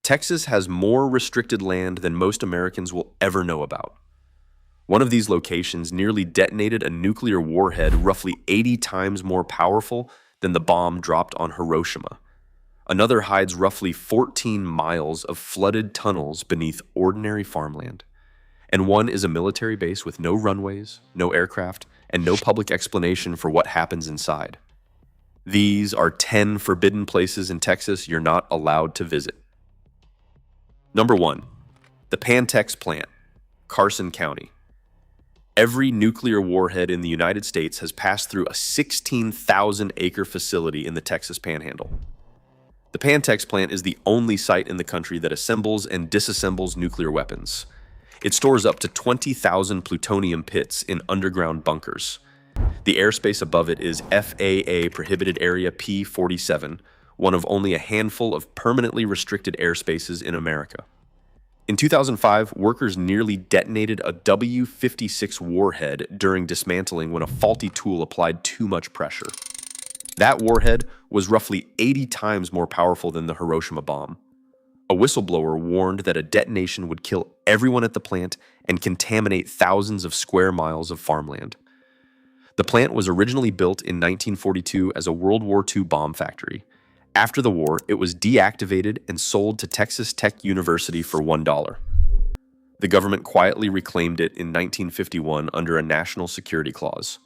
Texas has more restricted land than most Americans will ever know about. One of these locations nearly detonated a nuclear warhead roughly 80 times more powerful than the bomb dropped on Hiroshima. Another hides roughly 14 miles of flooded tunnels beneath ordinary farmland. And one is a military base with no runways, no aircraft, and no public explanation for what happens inside. These are 10 forbidden places in Texas you're not allowed to visit. Number 1. The Pantex plant, Carson County. Every nuclear warhead in the United States has passed through a 16,000-acre facility in the Texas Panhandle. The Pantex plant is the only site in the country that assembles and disassembles nuclear weapons. It stores up to 20,000 plutonium pits in underground bunkers. The airspace above it is FAA Prohibited Area P-47, one of only a handful of permanently restricted airspaces in America. In 2005, workers nearly detonated a W-56 warhead during dismantling when a faulty tool applied too much pressure. That warhead was roughly 80 times more powerful than the Hiroshima bomb. A whistleblower warned that a detonation would kill everyone at the plant and contaminate thousands of square miles of farmland. The plant was originally built in 1942 as a World War II bomb factory. After the war, it was deactivated and sold to Texas Tech University for $1. The government quietly reclaimed it in 1951 under a national security clause.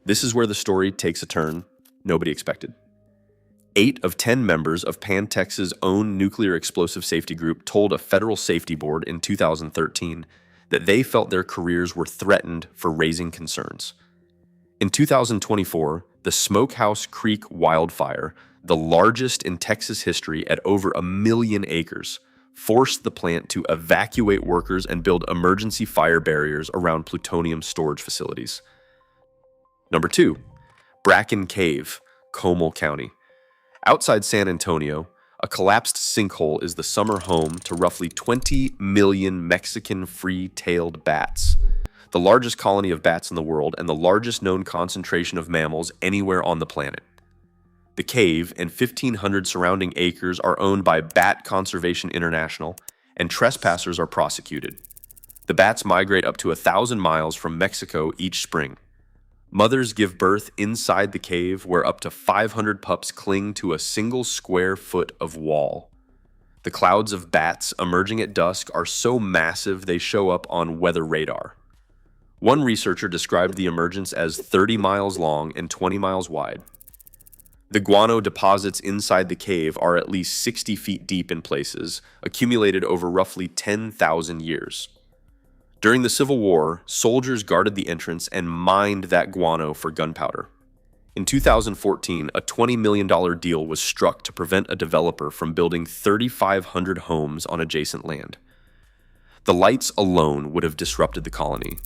This is where the story takes a turn nobody expected. 8 of 10 members of Pantex's own nuclear explosive safety group told a federal safety board in 2013 that they felt their careers were threatened for raising concerns. In 2024, the Smokehouse Creek wildfire, the largest in Texas history at over 1 million acres, forced the plant to evacuate workers and build emergency fire barriers around plutonium storage facilities. Number 2, Bracken Cave, Comal County. Outside San Antonio, a collapsed sinkhole is the summer home to roughly 20 million Mexican free-tailed bats, the largest colony of bats in the world and the largest known concentration of mammals anywhere on the planet. The cave and 1,500 surrounding acres are owned by Bat Conservation International, and trespassers are prosecuted. The bats migrate up to 1,000 miles from Mexico each spring. Mothers give birth inside the cave where up to 500 pups cling to a single square foot of wall. The clouds of bats emerging at dusk are so massive they show up on weather radar. One researcher described the emergence as 30 miles long and 20 miles wide. The guano deposits inside the cave are at least 60 feet deep in places, accumulated over roughly 10,000 years. During the Civil War, soldiers guarded the entrance and mined that guano for gunpowder. In 2014, a $20 million deal was struck to prevent a developer from building 3,500 homes on adjacent land. The lights alone would have disrupted the colony.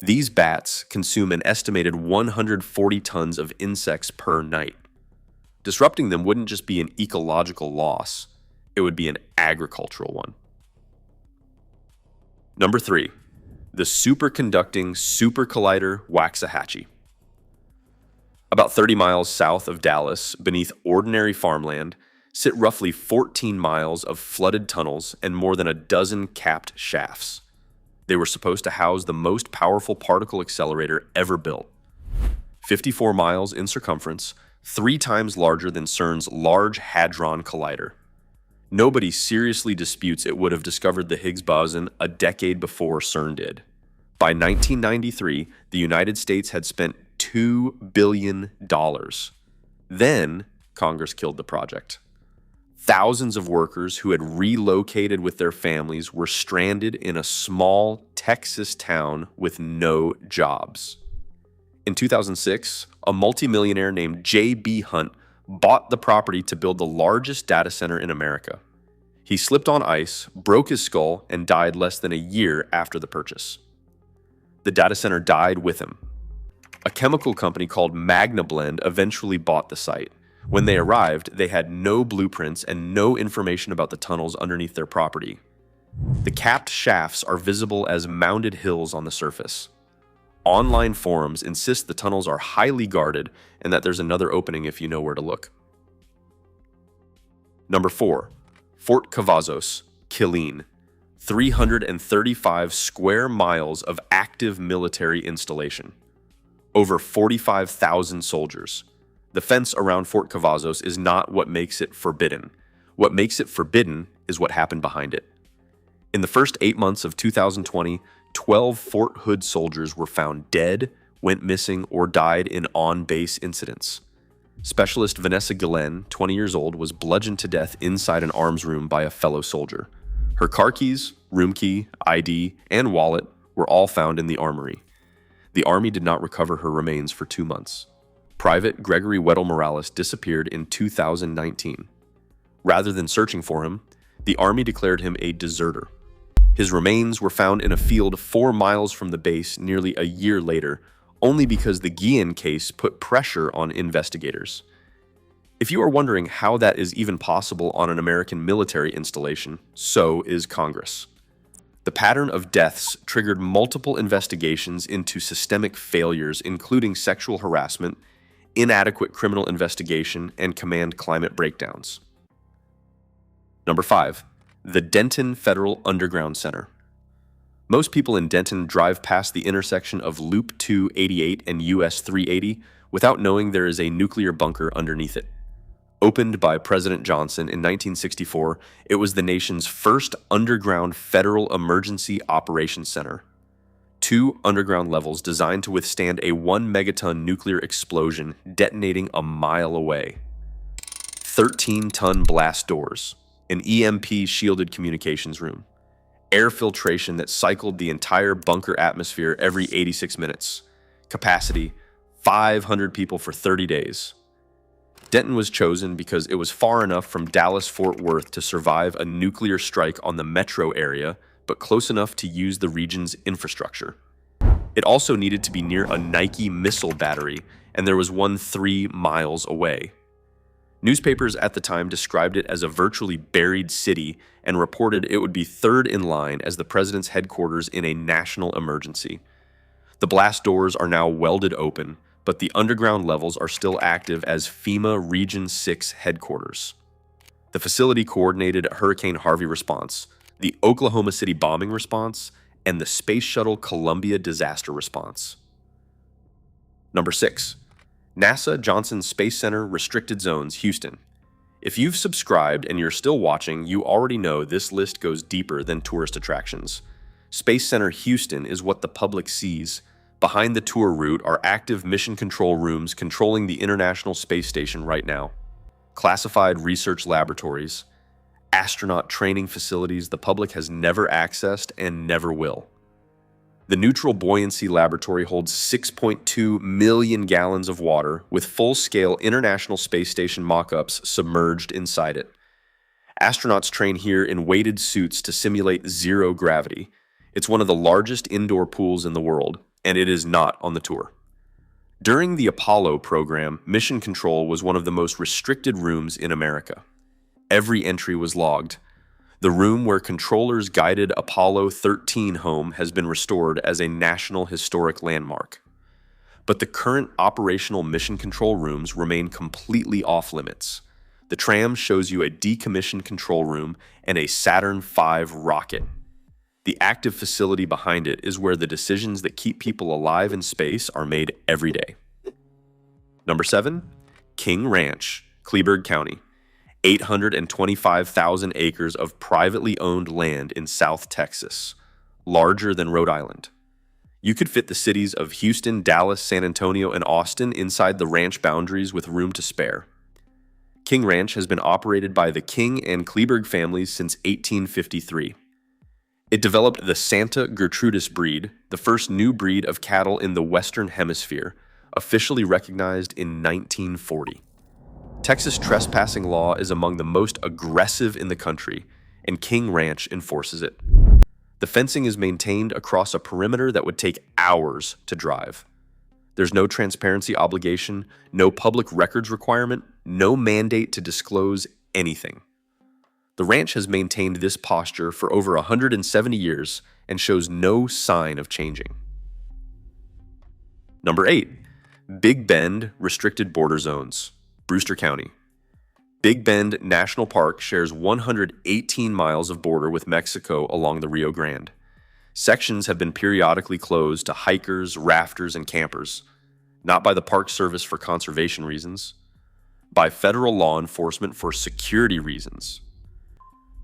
These bats consume an estimated 140 tons of insects per night. Disrupting them wouldn't just be an ecological loss, it would be an agricultural one. Number 3, the Superconducting Super Collider Waxahachie. About 30 miles south of Dallas, beneath ordinary farmland, sit roughly 14 miles of flooded tunnels and more than a dozen capped shafts. They were supposed to house the most powerful particle accelerator ever built. 54 miles in circumference, 3 times larger than CERN's Large Hadron Collider. Nobody seriously disputes it would have discovered the Higgs boson a decade before CERN did. By 1993, the United States had spent $2 billion. Then, Congress killed the project. Thousands of workers who had relocated with their families were stranded in a small Texas town with no jobs. In 2006, a multimillionaire named J.B. Hunt bought the property to build the largest data center in America. He slipped on ice, broke his skull, and died less than a year after the purchase. The data center died with him. A chemical company called MagnaBlend eventually bought the site. When they arrived, they had no blueprints and no information about the tunnels underneath their property. The capped shafts are visible as mounded hills on the surface. Online forums insist the tunnels are highly guarded and that there's another opening if you know where to look. Number 4, Fort Cavazos, Killeen. 335 square miles of active military installation. Over 45,000 soldiers. The fence around Fort Cavazos is not what makes it forbidden. What makes it forbidden is what happened behind it. In the first 8 months of 2020, 12 Fort Hood soldiers were found dead, went missing, or died in on-base incidents. Specialist Vanessa Gillen, 20 years old, was bludgeoned to death inside an arms room by a fellow soldier. Her car keys, room key, ID, and wallet were all found in the armory. The Army did not recover her remains for 2 months. Private Gregory Weddle Morales disappeared in 2019. Rather than searching for him, the Army declared him a deserter. His remains were found in a field 4 miles from the base nearly a year later, only because the Guillen case put pressure on investigators. If you are wondering how that is even possible on an American military installation, so is Congress. The pattern of deaths triggered multiple investigations into systemic failures, including sexual harassment, inadequate criminal investigation, and command climate breakdowns. Number 5. The Denton Federal Underground Center. Most people in Denton drive past the intersection of Loop 288 and US 380 without knowing there is a nuclear bunker underneath it. Opened by President Johnson in 1964, it was the nation's first underground federal emergency operations center. 2 underground levels designed to withstand a 1 megaton nuclear explosion detonating a mile away. 13-ton blast doors, an EMP-shielded communications room, air filtration that cycled the entire bunker atmosphere every 86 minutes, capacity 500 people for 30 days. Denton was chosen because it was far enough from Dallas-Fort Worth to survive a nuclear strike on the metro area, but close enough to use the region's infrastructure. It also needed to be near a Nike missile battery, and there was one 3 miles away. Newspapers at the time described it as a virtually buried city and reported it would be third in line as the president's headquarters in a national emergency. The blast doors are now welded open, but the underground levels are still active as FEMA Region 6 headquarters. The facility coordinated Hurricane Harvey response, the Oklahoma City bombing response, and the Space Shuttle Columbia disaster response. Number 6. NASA Johnson Space Center Restricted Zones, Houston. If you've subscribed and you're still watching, you already know this list goes deeper than tourist attractions. Space Center Houston is what the public sees. Behind the tour route are active mission control rooms controlling the International Space Station right now, classified research laboratories, astronaut training facilities the public has never accessed and never will. The Neutral Buoyancy Laboratory holds 6.2 million gallons of water with full-scale International Space Station mock-ups submerged inside it. Astronauts train here in weighted suits to simulate zero gravity. It's one of the largest indoor pools in the world, and it is not on the tour. During the Apollo program, Mission Control was one of the most restricted rooms in America. Every entry was logged. The room where controllers guided Apollo 13 home has been restored as a National Historic Landmark. But the current operational mission control rooms remain completely off-limits. The tram shows you a decommissioned control room and a Saturn V rocket. The active facility behind it is where the decisions that keep people alive in space are made every day. Number 7. King Ranch, Kleberg County. 825,000 acres of privately owned land in South Texas, larger than Rhode Island. You could fit the cities of Houston, Dallas, San Antonio, and Austin inside the ranch boundaries with room to spare. King Ranch has been operated by the King and Kleberg families since 1853. It developed the Santa Gertrudis breed, the first new breed of cattle in the Western Hemisphere, officially recognized in 1940. Texas trespassing law is among the most aggressive in the country, and King Ranch enforces it. The fencing is maintained across a perimeter that would take hours to drive. There's no transparency obligation, no public records requirement, no mandate to disclose anything. The ranch has maintained this posture for over 170 years and shows no sign of changing. Number 8. Big Bend Restricted Border Zones, Brewster County. Big Bend National Park shares 118 miles of border with Mexico along the Rio Grande. Sections have been periodically closed to hikers, rafters, and campers, not by the Park Service for conservation reasons, by federal law enforcement for security reasons.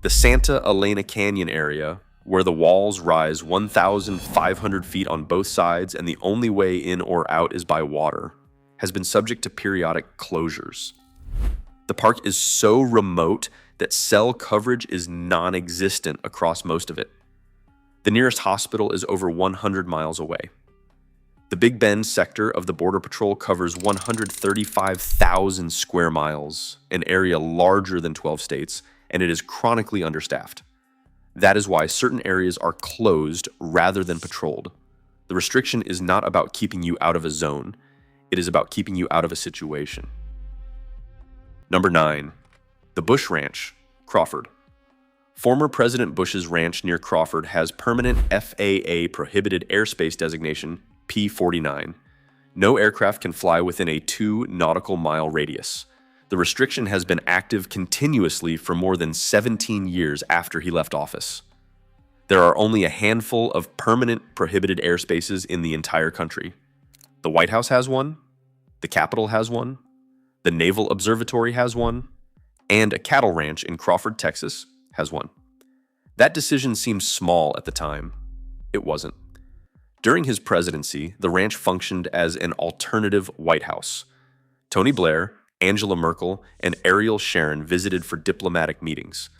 The Santa Elena Canyon area, where the walls rise 1,500 feet on both sides and the only way in or out is by water, has been subject to periodic closures. The park is so remote that cell coverage is non-existent across most of it. The nearest hospital is over 100 miles away. The Big Bend sector of the Border Patrol covers 135,000 square miles, an area larger than 12 states, and it is chronically understaffed. That is why certain areas are closed rather than patrolled. The restriction is not about keeping you out of a zone. It is about keeping you out of a situation. Number 9. The Bush Ranch, Crawford. Former President Bush's ranch near Crawford has permanent FAA prohibited airspace designation P-49. No aircraft can fly within a 2 nautical mile radius. The restriction has been active continuously for more than 17 years after he left office. There are only a handful of permanent prohibited airspaces in the entire country. The White House has one, the Capitol has one, the Naval Observatory has one, and a cattle ranch in Crawford, Texas, has one. That decision seemed small at the time. It wasn't. During his presidency, the ranch functioned as an alternative White House. Tony Blair, Angela Merkel, and Ariel Sharon visited for diplomatic meetings.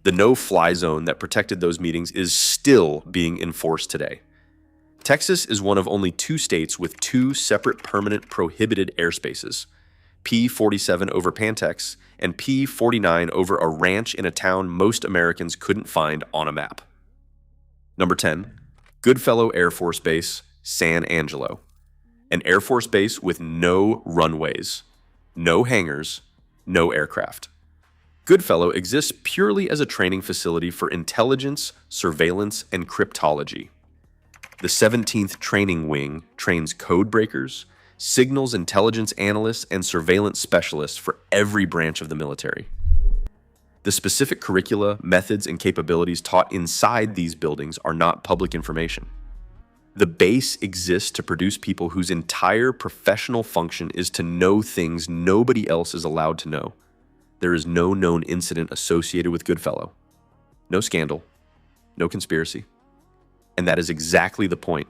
The no-fly zone that protected those meetings is still being enforced today. Texas is one of only 2 states with 2 separate permanent prohibited airspaces, P-47 over Pantex and P-49 over a ranch in a town most Americans couldn't find on a map. Number 10. Goodfellow Air Force Base, San Angelo. An Air Force base with no runways, no hangars, no aircraft. Goodfellow exists purely as a training facility for intelligence, surveillance, and cryptology. The 17th Training Wing trains code breakers, signals intelligence analysts, and surveillance specialists for every branch of the military. The specific curricula, methods, and capabilities taught inside these buildings are not public information. The base exists to produce people whose entire professional function is to know things nobody else is allowed to know. There is no known incident associated with Goodfellow. No scandal. No conspiracy. And that is exactly the point.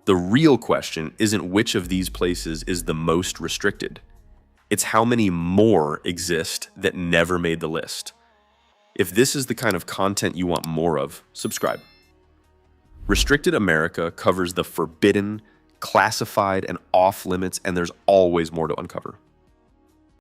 The real question isn't which of these places is the most restricted. It's how many more exist that never made the list. If this is the kind of content you want more of, subscribe. Restricted America covers the forbidden, classified, and off-limits, and there's always more to uncover.